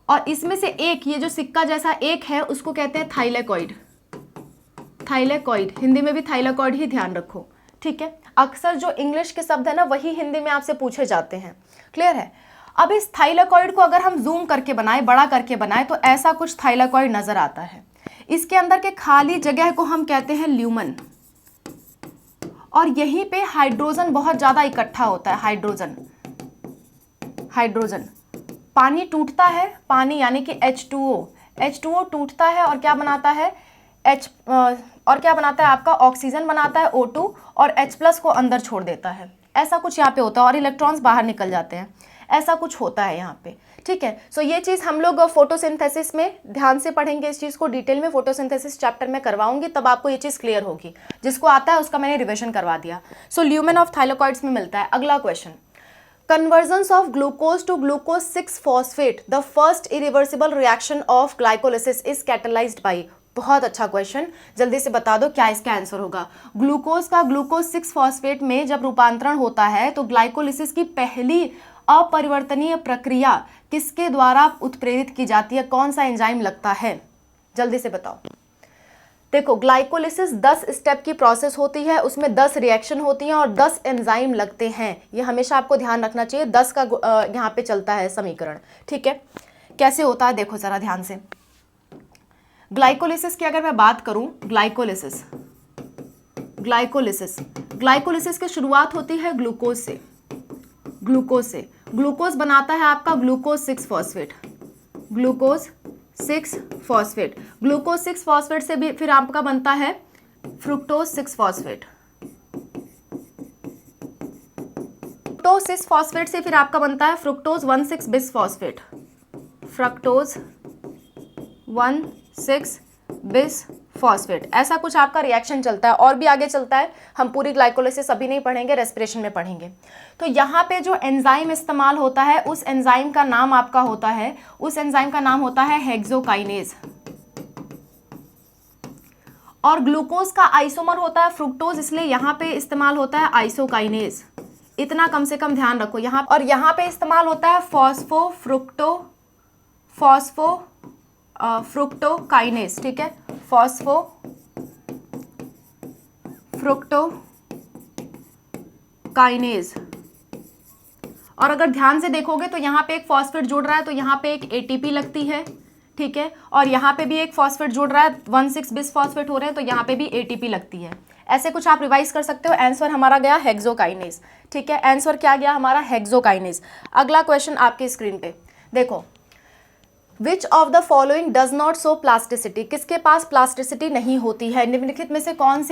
और इसमें से एक, ये जो सिक्का जैसा एक है, उसको कहते हैं थाइलेकॉइड, थाइलेकॉइड, हिंदी में भी थाइलेकॉइड ही ध्यान रखो, ठीक है। अक्सर जो इंग्लिश के शब्द है ना, वही हिंदी में आपसे पूछे जाते हैं, क्लियर है। अब इस थाइलेकॉइड को अगर हम जूम करके बनाए, बड़ा करके बनाए, तो ऐसा कुछ थाइलेकॉइड नजर आता है। इसके अंदर के खाली जगह को हम कहते हैं ल्यूमन, और यहीं पे हाइड्रोजन बहुत ज्यादा इकट्ठा होता है, हाइड्रोजन, हाइड्रोजन, पानी टूटता है, पानी यानी कि H2O, H2O टूटता है और क्या बनाता है, और क्या बनाता है आपका, ऑक्सीजन बनाता है O2, और H+ को अंदर छोड़ देता है। ऐसा कुछ यहाँ पे होता है, और इलेक्ट्रॉन्स बाहर निकल जाते हैं, ऐसा कुछ होता है यहाँ पे, ठीक है। सो ये चीज़ हम लोग फोटोसिंथेसिस में ध्यान से पढ़ेंगे, इस चीज़ को डिटेल में फोटोसिंथेसिस चैप्टर में करवाऊंगी, तब आपको ये चीज़ क्लियर होगी। जिसको आता है उसका मैंने रिविजन करवा दिया। सो ल्यूमेन ऑफ थाइलेकॉइड्स में मिलता है। अगला question, conversions of glucose to glucose 6 phosphate, the first irreversible reaction of glycolysis is catalyzed by, बहुत अच्छा क्वेश्चन, जल्दी से बता दो क्या इसका आंसर होगा। ग्लूकोज का ग्लूकोज 6 फॉस्फेट में जब रूपांतरण होता है तो ग्लाइकोलिसिस की पहली अपरिवर्तनीय प्रक्रिया किसके द्वारा उत्प्रेरित की जाती है, कौन सा एंजाइम लगता है, जल्दी से बताओ। देखो ग्लाइकोलिसिस 10 स्टेप की प्रोसेस होती है, उसमें 10 रिएक्शन होती हैं और 10 एंजाइम लगते हैं, ये हमेशा आपको ध्यान रखना चाहिए। 10 का यहाँ पे चलता है समीकरण, ठीक है। कैसे होता है देखो जरा ध्यान से। ग्लाइकोलिसिस की अगर मैं बात करूं, ग्लाइकोलिसिस की शुरुआत होती है ग्लूकोज से। ग्लूकोज बनाता है आपका ग्लूकोज 6 फॉस्फेट, ग्लूकोज 6 फॉस्फेट से भी फिर आपका बनता है फ्रुक्टोज 6 फॉस्फेट। फ्रुक्टोज 6 फॉस्फेट से फिर आपका बनता है fructose 1,6 bis phosphate, fructose 1,6 bis phosphate. ऐसा कुछ आपका रिएक्शन चलता है और भी आगे चलता है, हम पूरी ग्लाइकोलिसिस अभी नहीं पढ़ेंगे, रेस्पिरेशन में पढ़ेंगे। तो यहाँ पे जो एंजाइम इस्तेमाल होता है उस एंजाइम का नाम आपका होता है, हेक्सोकाइनेज। और ग्लूकोज का आइसोमर होता है फ्रुक्टोज, इसलिए यहाँ पे इस्तेमाल होता है आइसोकाइनेज। इतना कम से कम ध्यान रखो यहाँ। और यहाँ पे इस्तेमाल होता है फ्रुक्टोकाइनेज, ठीक है, फ्रुक्टोकाइनेज। और अगर ध्यान से देखोगे तो यहाँ पे एक फॉस्फेट जुड़ रहा है तो यहाँ पे एक एटीपी लगती है, ठीक है, और यहाँ पे भी एक फॉस्फेट जुड़ रहा है, 1,6 बिस फॉस्फेट हो रहे हैं तो यहाँ पे भी एटीपी लगती है। ऐसे कुछ आप रिवाइज कर सकते हो। आंसर हमारा गया हेक्सोकाइनेज, ठीक है, आंसर क्या गया हमारा हेक्सोकाइनेज। अगला क्वेश्चन आपके स्क्रीन पे देखो, विच of the following does not show plasticity, किसके पास प्लास्टिसिटी नहीं होती है, निम्नलिखित में से कौन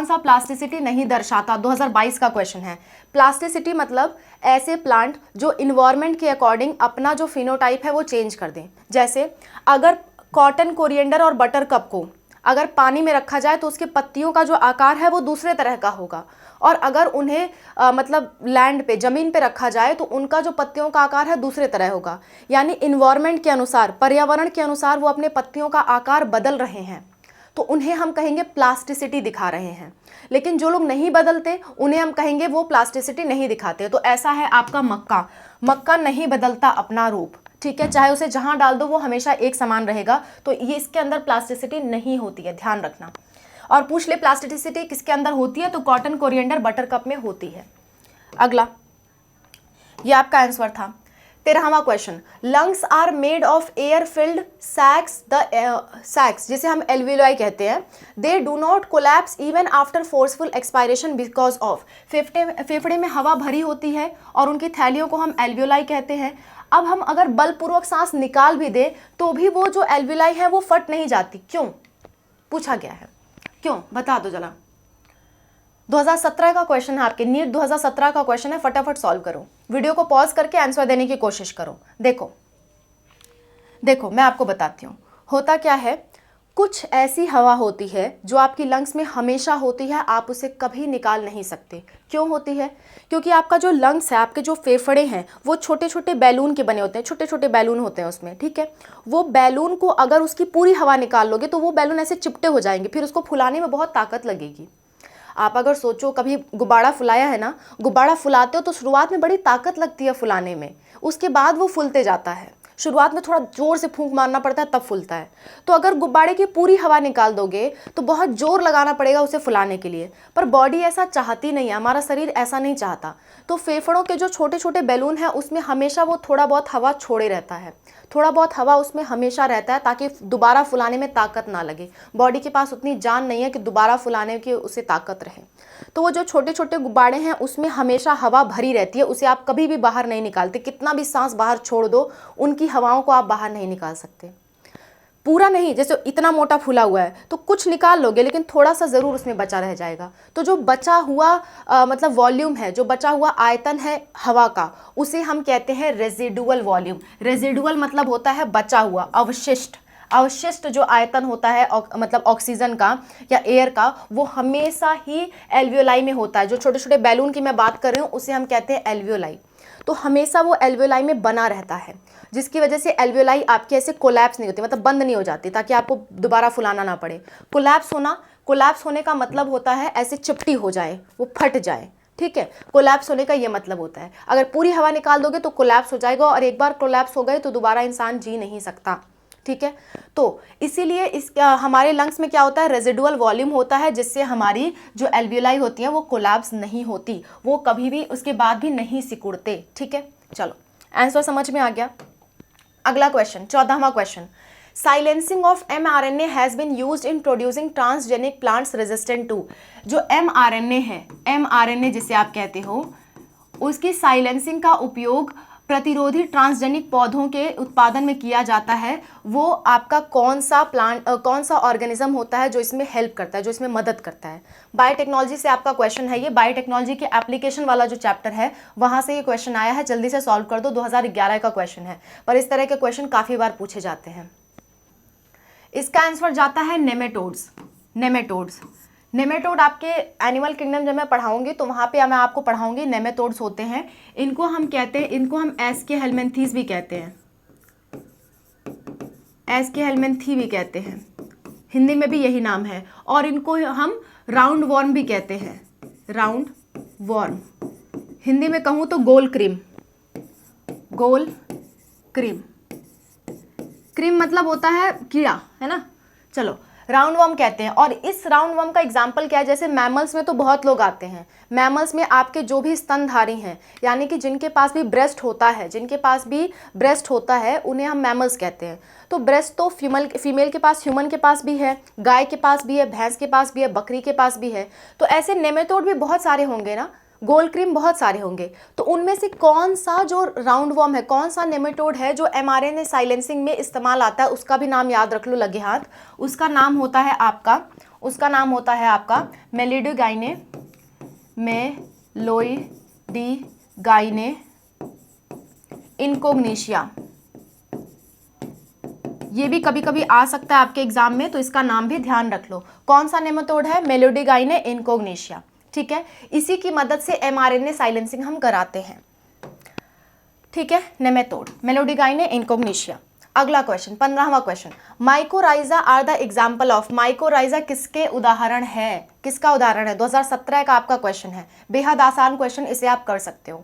सा प्लास्टिसिटी नहीं दर्शाता। 2022 का क्वेश्चन है। प्लास्टिसिटी मतलब ऐसे प्लांट जो इन्वायरमेंट के अकॉर्डिंग अपना जो फिनोटाइप है वो चेंज कर दें। जैसे अगर कॉटन, कोरिएंडर और बटरकप को अगर पानी में रखा जाए तो उसके पत्तियों का जो आकार है वो दूसरे तरह का होगा, और अगर उन्हें मतलब लैंड पे, ज़मीन पे रखा जाए तो उनका जो पत्तियों का आकार है दूसरे तरह होगा। यानी इन्वायरमेंट के अनुसार, पर्यावरण के अनुसार वो अपने पत्तियों का आकार बदल रहे हैं, तो उन्हें हम कहेंगे प्लास्टिसिटी दिखा रहे हैं। लेकिन जो लोग नहीं बदलते उन्हें हम कहेंगे वो प्लास्टिसिटी नहीं दिखाते। तो ऐसा है आपका मक्का नहीं बदलता अपना रूप, ठीक है, चाहे उसे जहां डाल दो वो हमेशा एक समान रहेगा, तो ये इसके अंदर प्लास्टिसिटी नहीं होती है, ध्यान रखना। और पूछ ले प्लास्टिसिटी किसके अंदर होती है, तो कॉटन, कोरिएंडर, बटरकप में होती है। अगला, ये आपका आंसर था। 13वां question, lungs are made of air filled sacs, जिसे हम एल्वियोलाई कहते हैं, they do not collapse even after forceful expiration because of. फेफड़े में हवा भरी होती है और उनकी थैलियों को हम एल्वियोलाई कहते हैं। अब हम अगर बलपूर्वक सांस निकाल भी दे तो भी वो जो एल्वियोलाई है वो फट नहीं जाती, क्यों, पूछा गया है, क्यों, बता दो जरा। 2017 का क्वेश्चन है आपके, नीट 2017 का क्वेश्चन है, फटाफट सॉल्व करो, वीडियो को पॉज करके आंसर देने की कोशिश करो। देखो मैं आपको बताती हूँ होता क्या है। कुछ ऐसी हवा होती है जो आपकी लंग्स में हमेशा होती है, आप उसे कभी निकाल नहीं सकते। क्यों होती है? क्योंकि आपका जो लंग्स है, आपके जो फेफड़े हैं, वो छोटे छोटे बैलून के बने होते हैं, छोटे छोटे बैलून होते हैं उसमें, ठीक है। वो बैलून को अगर उसकी पूरी हवा निकाल लोगे तो वो बैलून ऐसे चिपटे हो जाएंगे, फिर उसको फुलाने में बहुत ताकत लगेगी। आप अगर सोचो कभी गुब्बारा फुलाया है ना, गुब्बारा फुलाते हो तो शुरुआत में बड़ी ताकत लगती है फुलाने में, उसके बाद वो फूलते जाता है। शुरुआत में थोड़ा जोर से फूंक मारना पड़ता है तब फूलता है। तो अगर गुब्बारे की पूरी हवा निकाल दोगे तो बहुत जोर लगाना पड़ेगा उसे फुलाने के लिए, पर बॉडी ऐसा चाहती नहीं है, हमारा शरीर ऐसा नहीं चाहता। तो फेफड़ों के जो छोटे छोटे बैलून हैं उसमें हमेशा वो थोड़ा बहुत हवा छोड़े रहता है, थोड़ा बहुत हवा उसमें हमेशा रहता है, ताकि दोबारा फुलाने में ताकत ना लगे। बॉडी के पास उतनी जान नहीं है कि दोबारा फुलाने की उसे ताकत रहे। तो वो जो छोटे छोटे गुब्बारे हैं उसमें हमेशा हवा भरी रहती है, उसे आप कभी भी बाहर नहीं निकालते। कितना भी सांस बाहर छोड़ दो, उनकी हवाओं को आप बाहर नहीं निकाल सकते। पूरा नहीं, जैसे इतना मोटा फूला हुआ है तो कुछ निकाल लोगे, लेकिन थोड़ा सा ज़रूर उसमें बचा रह जाएगा। तो जो बचा हुआ मतलब वॉल्यूम है, जो बचा हुआ आयतन है हवा का, उसे हम कहते हैं रेजिडुअल वॉल्यूम। रेजिडुअल मतलब होता है बचा हुआ, अवशिष्ट जो आयतन होता है मतलब ऑक्सीजन का या एयर का, वो हमेशा ही एल्वियोलाई में होता है। जो छोटे छोटे बैलून की मैं बात कर रही हूँ उसे हम कहते हैं एल्वियोलाई। तो हमेशा वो एल्वियोलाई में बना रहता है, जिसकी वजह से एल्वियोलाई आपकी ऐसे कोलैप्स नहीं होती, मतलब बंद नहीं हो जाती, ताकि आपको दोबारा फुलाना ना पड़े। कोलैप्स होने का मतलब होता है ऐसे चिपटी हो जाए, वो फट जाए, ठीक है। कोलैप्स होने का ये मतलब होता है। अगर पूरी हवा निकाल दोगे तो कोलैप्स हो जाएगा, और एक बार कोलैप्स हो गए तो दोबारा इंसान जी नहीं सकता, ठीक है। तो इसीलिए हमारे लंग्स में क्या होता है, रेजिडुअल वॉल्यूम होता है, जिससे हमारी जो एल्वियोलाई होती है वो कोलैप्स नहीं होती, वो कभी भी उसके बाद भी नहीं सिकुड़ते, ठीक है। चलो आंसर समझ में आ गया। अगला क्वेश्चन, 14वां question, silencing of mRNA has been used in producing transgenic plants resistant to. जो mRNA है, mRNA जिसे आप कहते हो, उसकी साइलेंसिंग का उपयोग प्रतिरोधी ट्रांसजेनिक पौधों के उत्पादन में किया जाता है। वो आपका कौन सा ऑर्गेनिज्म होता है जो इसमें हेल्प करता है, जो इसमें मदद करता है। बायोटेक्नोलॉजी से आपका क्वेश्चन है ये, बायोटेक्नोलॉजी के एप्लीकेशन वाला जो चैप्टर है वहां से ये क्वेश्चन आया है, जल्दी से सॉल्व कर दो, 2011 का क्वेश्चन है, पर इस तरह के क्वेश्चन काफी बार पूछे जाते हैं। इसका आंसर जाता है नेमेटोड्स। नेमेटोड आपके एनिमल किंगडम जब मैं पढ़ाऊंगी तो वहाँ पे मैं आपको पढ़ाऊंगी नेमेटोड्स होते हैं। इनको हम कहते हैं, इनको हम एस्के हेलमिंथीज भी कहते हैं, एस्के हेलमिंथी भी कहते हैं, हिंदी में भी यही नाम है। और इनको हम राउंड वॉर्म भी कहते हैं, राउंड वॉर्म, हिंदी में कहूँ तो गोल क्रीम। क्रीम मतलब होता है कीड़ा, है ना। चलो राउंड वर्म कहते हैं। और इस राउंड वर्म का एग्जाम्पल क्या है, जैसे मैमल्स में तो बहुत लोग आते हैं। मैमल्स में आपके जो भी स्तनधारी हैं, यानी कि जिनके पास भी ब्रेस्ट होता है, उन्हें हम मैमल्स कहते हैं। तो ब्रेस्ट तो फीमेल के पास, ह्यूमन के पास भी है, गाय के पास भी है, भैंस के पास भी है, बकरी के पास भी है। तो ऐसे नेमेटोड भी बहुत सारे होंगे ना, गोल क्रीम बहुत सारे होंगे। तो उनमें से कौन सा जो राउंड वर्म है, कौन सा नेमेटोड है जो mRNA साइलेंसिंग में इस्तेमाल आता है, उसका भी नाम याद रख लो लगे हाथ। उसका नाम होता है आपका मेलोडीगाइने इनकोग्निशिया। ये भी कभी कभी आ सकता है आपके एग्जाम में, तो इसका नाम भी ध्यान रख लो। कौन सा नेमेटोड है, मेलोडीगाइने इनकोग्निशिया, ठीक है। इसी की मदद से mRNA साइलेंसिंग हम कराते हैं, ठीक है। Nematode, Meloidogyne incognita. अगला क्वेश्चन, 15वां question, Mycorrhiza are the example of. Mycorrhiza किसका उदाहरण है 2017 का आपका क्वेश्चन है, बेहद आसान क्वेश्चन, इसे आप कर सकते हो।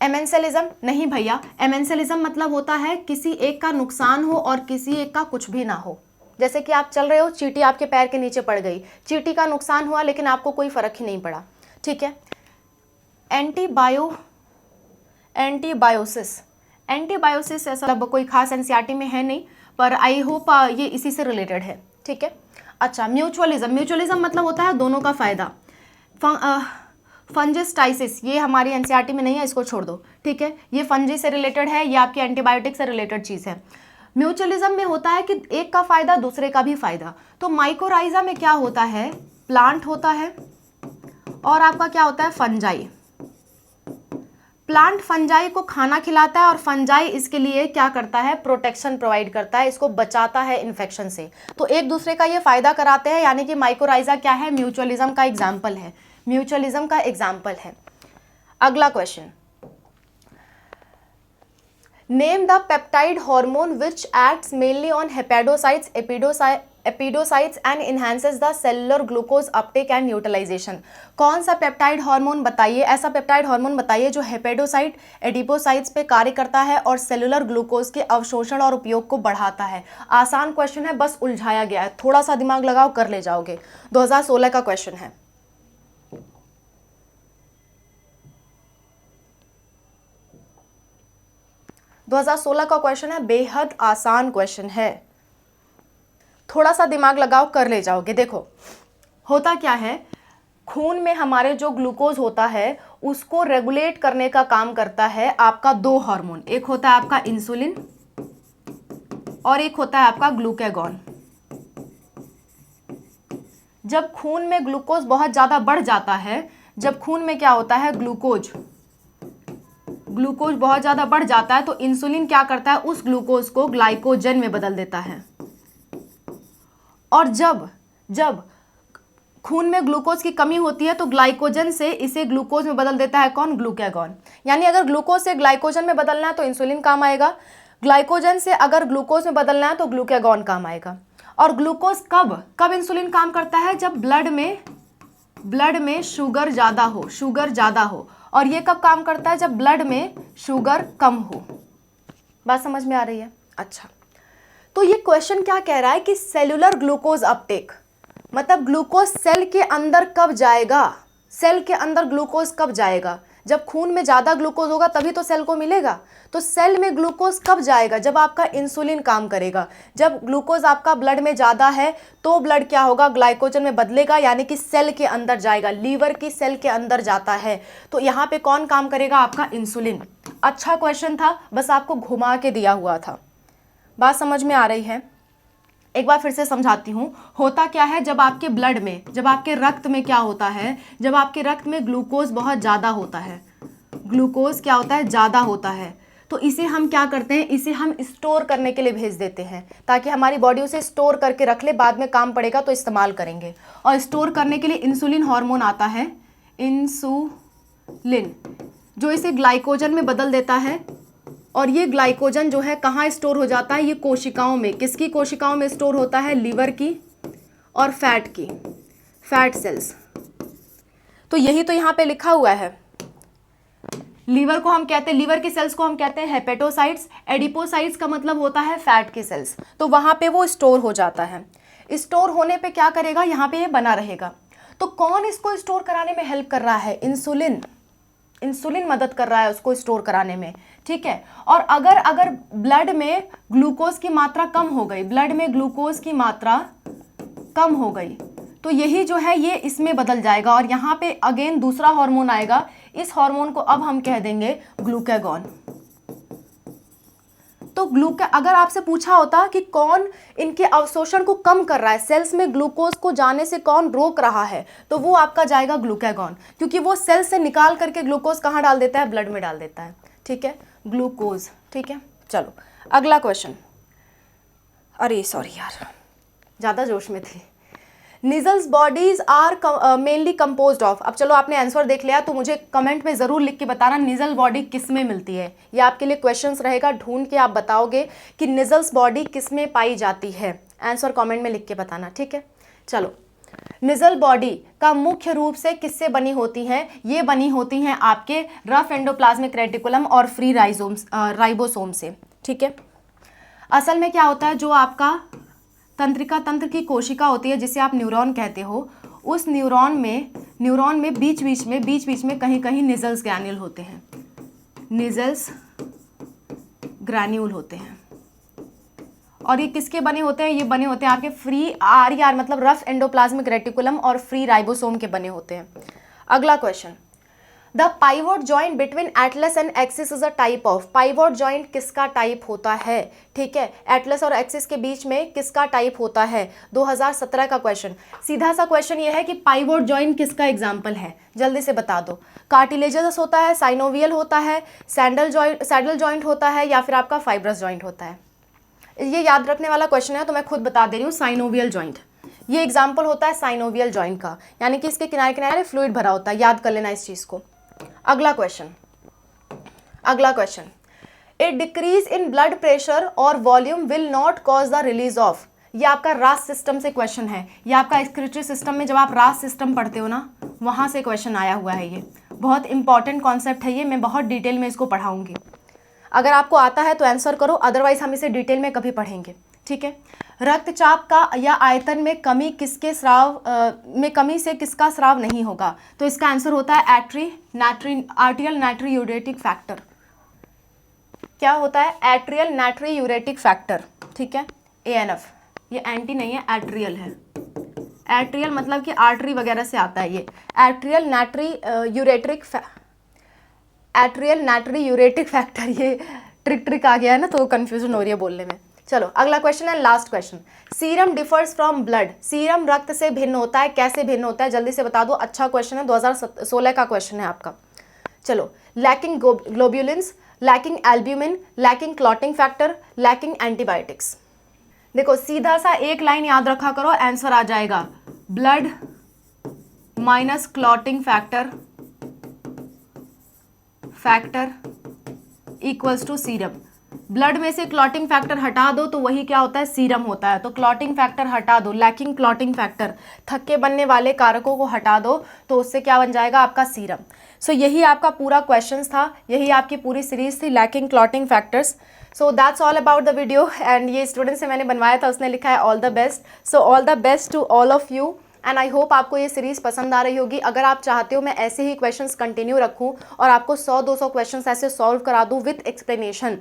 एमेंसेलिज्म नहीं भैया, एमेंसेलिज्म मतलब होता है किसी एक का नुकसान हो और किसी एक का कुछ भी ना हो। जैसे कि आप चल रहे हो, चींटी आपके पैर के नीचे पड़ गई, चींटी का नुकसान हुआ लेकिन आपको कोई फर्क ही नहीं पड़ा, ठीक है। एंटीबायोसिस ऐसा कोई खास एनसीईआरटी में है नहीं, पर आई होप ये इसी से रिलेटेड है, ठीक है। अच्छा, म्यूचुअलिज्म मतलब होता है दोनों का फायदा। फंजिस्टाइसिस ये हमारी एनसीईआरटी में नहीं है, इसको छोड़ दो, ठीक है। ये फंजी से रिलेटेड है, ये आपकी एंटीबायोटिक से रिलेटेड चीज़ है। म्यूचुअलिज्म में होता है कि एक का फायदा दूसरे का भी फायदा। तो माइकोराइजा में क्या होता है, प्लांट होता है और आपका क्या होता है, फंजाई। प्लांट फंजाई को खाना खिलाता है और फंजाई इसके लिए क्या करता है, प्रोटेक्शन प्रोवाइड करता है, इसको बचाता है इन्फेक्शन से। तो एक दूसरे का ये फायदा कराते हैं, यानी कि माइकोराइजा क्या है, म्यूचुअलिज्म का एग्जाम्पल है, अगला question, name the peptide hormone which acts mainly on hepatocytes, adipocytes and enhances the cellular glucose uptake and utilization. कौन सा पेप्टाइड हार्मोन बताइए, ऐसा पेप्टाइड हार्मोन बताइए जो हेपेडोसाइट, एडिपोसाइट्स पे कार्य करता है और सेलुलर ग्लूकोज के अवशोषण और उपयोग को बढ़ाता है। आसान क्वेश्चन है, बस उलझाया गया है, थोड़ा सा दिमाग लगाओ कर ले जाओगे। 2016 का क्वेश्चन है। बेहद आसान क्वेश्चन है, थोड़ा सा दिमाग लगाओ कर ले जाओगे। देखो होता क्या है, खून में हमारे जो ग्लूकोज होता है उसको रेगुलेट करने का काम करता है आपका दो हार्मोन, एक होता है आपका इंसुलिन और एक होता है आपका ग्लूकागॉन। जब खून में ग्लूकोज बहुत ज्यादा बढ़ जाता है, जब खून में क्या होता है, ग्लूकोज बहुत ज्यादा बढ़ जाता है, तो इंसुलिन क्या करता है, उस ग्लूकोज को ग्लाइकोजन में बदल देता है। और जब खून में ग्लूकोज की कमी होती है तो ग्लाइकोजन से इसे ग्लूकोज में बदल देता है कौन? ग्लूकागॉन। यानी अगर ग्लूकोज से ग्लाइकोजन में बदलना है तो इंसुलिन काम आएगा, ग्लाइकोजन से अगर ग्लूकोज में बदलना है तो ग्लूकागॉन काम आएगा। और ग्लूकोज कब इंसुलिन काम करता है? जब ब्लड में शुगर ज़्यादा हो। और ये कब काम करता है? जब ब्लड में शुगर कम हो। बात समझ में आ रही है? अच्छा, तो ये क्वेश्चन क्या कह रहा है कि सेलुलर ग्लूकोज अपटेक, मतलब ग्लूकोज सेल के अंदर कब जाएगा? सेल के अंदर ग्लूकोज कब जाएगा? जब खून में ज़्यादा ग्लूकोज होगा तभी तो सेल को मिलेगा। तो सेल में ग्लूकोज कब जाएगा? जब आपका इंसुलिन काम करेगा। जब ग्लूकोज आपका ब्लड में ज़्यादा है तो ब्लड क्या होगा? ग्लाइकोजन में बदलेगा, यानी कि सेल के अंदर जाएगा, लीवर की सेल के अंदर जाता है। तो यहाँ पे कौन काम करेगा? आपका इंसुलिन। अच्छा क्वेश्चन था, बस आपको घुमा के दिया हुआ था। बात समझ में आ रही है? एक बार फिर से समझाती हूँ। होता क्या है, जब आपके ब्लड में, जब आपके रक्त में क्या होता है, जब आपके रक्त में ग्लूकोज बहुत ज़्यादा होता है, ग्लूकोज क्या होता है? ज़्यादा होता है। तो इसे हम क्या करते हैं? इसे हम स्टोर करने के लिए भेज देते हैं ताकि हमारी बॉडी उसे स्टोर करके रख ले, बाद में काम पड़ेगा तो इस्तेमाल करेंगे। और स्टोर करने के लिए इंसुलिन हार्मोन आता है, इंसुलिन, जो इसे ग्लाइकोजन में बदल देता है। और ये ग्लाइकोजन जो है कहाँ स्टोर हो जाता है? ये कोशिकाओं में। किसकी कोशिकाओं में स्टोर होता है? लीवर की और फैट की, फैट सेल्स। तो यही तो यहाँ पे लिखा हुआ है। लीवर को हम कहते हैं, लीवर की सेल्स को हम कहते हैं हेपेटोसाइट्स। एडिपोसाइट्स का मतलब होता है फैट की सेल्स। तो वहाँ पे वो स्टोर हो जाता है। स्टोर होने पे क्या करेगा? यहाँ पे ये बना रहेगा। तो कौन इसको स्टोर कराने में हेल्प कर रहा है? इंसुलिन। इंसुलिन मदद कर रहा है उसको स्टोर कराने में, ठीक है। और अगर ब्लड में ग्लूकोज की मात्रा कम हो गई, ब्लड में ग्लूकोज की मात्रा कम हो गई, तो यही जो है ये इसमें बदल जाएगा और यहाँ पे अगेन दूसरा हार्मोन आएगा। इस हार्मोन को अब हम कह देंगे ग्लूकागॉन। तो अगर आपसे पूछा होता कि कौन इनके अवशोषण को कम कर रहा है, सेल्स में ग्लूकोज को जाने से कौन रोक रहा है, तो वो आपका जाएगा ग्लूकागॉन, क्योंकि वो सेल से निकाल करके ग्लूकोज कहाँ डाल देता है? ब्लड में डाल देता है, ठीक है, ग्लूकोज, ठीक है। चलो अगला क्वेश्चन। अरे सॉरी यार, ज़्यादा जोश में थी। Nissl's bodies are mainly composed of. अब चलो आपने आंसर देख लिया तो मुझे कमेंट में ज़रूर लिख के बताना निजल बॉडी किस में मिलती है। ये आपके लिए क्वेश्चंस रहेगा, ढूंढ के आप बताओगे कि निजल्स बॉडी किस में पाई जाती है। आंसर कमेंट में लिख के बताना, ठीक है। चलो, निजल बॉडी का मुख्य रूप से किससे बनी होती हैं? ये बनी होती हैं आपके रफ एंडोप्लाज्मिक रेटिकुलम और फ्री राइबोसोम से, ठीक है। असल में क्या होता है, जो आपका तंत्रिका तंत्र की कोशिका होती है जिसे आप न्यूरॉन कहते हो, उस न्यूरॉन में बीच बीच में कहीं कहीं निजल्स ग्रैन्यूल होते हैं, निजल्स ग्रैन्यूल होते हैं। और ये किसके बने होते हैं? ये बने होते हैं आपके फ्री आर मतलब रफ एंडोप्लाज्मिक रेटिकुलम और फ्री राइबोसोम के बने होते हैं। अगला question, the pivot joint between Atlas and axis is a type of. Pivot joint किसका टाइप होता है? ठीक है, एटलस और एक्सिस के बीच में किसका टाइप होता है? 2017 का क्वेश्चन। सीधा सा क्वेश्चन ये है कि पाइवोट जॉइंट किसका एग्जाम्पल है? जल्दी से बता दो। कार्टिलेजस होता है, साइनोवियल होता है, सैडल जॉइंट होता है, या फिर आपका फाइब्रस जॉइंट होता है? ये याद रखने वाला क्वेश्चन है तो मैं खुद बता दे रही हूँ, साइनोवियल जॉइंट। ये एग्जाम्पल होता है साइनोवियल जॉइंट का, यानी कि इसके किनारे किनारे फ्लूइड भरा होता है। याद कर लेना इस चीज़ को। अगला question, a decrease in blood pressure और volume will not cause the release of. ये आपका रास सिस्टम से क्वेश्चन है। ये आपका एक्सक्रीटरी सिस्टम में जब आप रास सिस्टम पढ़ते हो ना, वहाँ से क्वेश्चन आया हुआ है। ये बहुत इंपॉर्टेंट कॉन्सेप्ट है, ये मैं बहुत डिटेल में इसको पढ़ाऊंगी। अगर आपको आता है तो आंसर करो, अदरवाइज हम इसे डिटेल में कभी पढ़ेंगे, ठीक है। रक्तचाप का या आयतन में कमी किसके स्राव में कमी से किसका स्राव नहीं होगा? तो इसका आंसर होता है आर्टियल नाइट्रियूरेटिक फैक्टर। क्या होता है? एट्रियल नाइट्रियूरेटिक फैक्टर, ठीक है, ANF। ये एंटी नहीं है, एट्रियल है। एट्रियल मतलब कि आर्टरी वगैरह से आता है ये। एट्रियल नाइट्रियूरेटिक फैक्टर, ये ट्रिक आ गया है ना, तो कंफ्यूजन हो रही है बोलने में। चलो अगला क्वेश्चन है, last question. Serum differs from blood. Serum रक्त से भिन्न होता है, कैसे भिन्न होता है? जल्दी से बता दो। अच्छा क्वेश्चन है, 2016 का क्वेश्चन है आपका। चलो, lacking ग्लोब्यूलिन्स, lacking albumin, lacking clotting factor, lacking antibiotics. देखो सीधा सा एक लाइन याद रखा करो, आंसर आ जाएगा। Blood minus clotting factor equals to serum. Blood में से क्लॉटिंग फैक्टर हटा दो तो वही क्या होता है, सीरम होता है। तो क्लॉटिंग फैक्टर हटा दो, लैकिंग क्लॉटिंग फैक्टर, थक्के बनने वाले कारकों को हटा दो तो उससे क्या बन जाएगा आपका सीरम। सो यही आपका पूरा क्वेश्चन था, यही आपकी पूरी सीरीज थी, lacking clotting factors. So that's all about the video and ये स्टूडेंट से मैंने बनवाया था, उसने लिखा है all the best. So all the best to all of you and I hope आपको ये सीरीज़ पसंद आ रही होगी। अगर आप चाहते हो मैं ऐसे ही क्वेश्चंस कंटिन्यू रखूं और आपको 100-200 क्वेश्चंस ऐसे सॉल्व करा दूं विथ एक्सप्लेनेशन,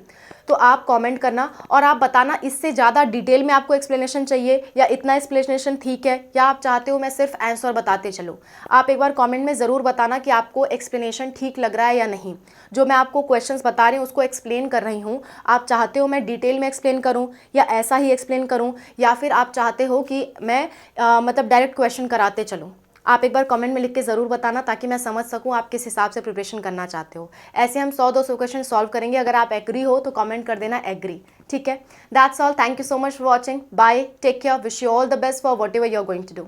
तो आप कमेंट करना और आप बताना इससे ज़्यादा डिटेल में आपको एक्सप्लेनेशन चाहिए या इतना एक्सप्लेनेशन ठीक है, या आप चाहते हो मैं सिर्फ आंसर बताते चलूँ। आप एक बार कमेंट में ज़रूर बताना कि आपको एक्सप्लेनेशन ठीक लग रहा है या नहीं। जो मैं आपको क्वेश्चंस बता रही हूँ उसको एक्सप्लेन कर रही हूँ, आप चाहते हो मैं डिटेल में एक्सप्लेन करूँ या ऐसा ही एक्सप्लेन करूँ, या फिर आप चाहते हो कि मैं मतलब डायरेक्ट क्वेश्चन कराते चलूँ। आप एक बार कमेंट में लिख के ज़रूर बताना ताकि मैं समझ सकूं आप किस हिसाब से प्रिपरेशन करना चाहते हो। ऐसे हम 100-200 क्वेश्चन सॉल्व करेंगे। अगर आप एग्री हो तो कमेंट कर देना एग्री, ठीक है। That's all, thank you so much for watching, bye, take care, wish you all the best for whatever you are going to do.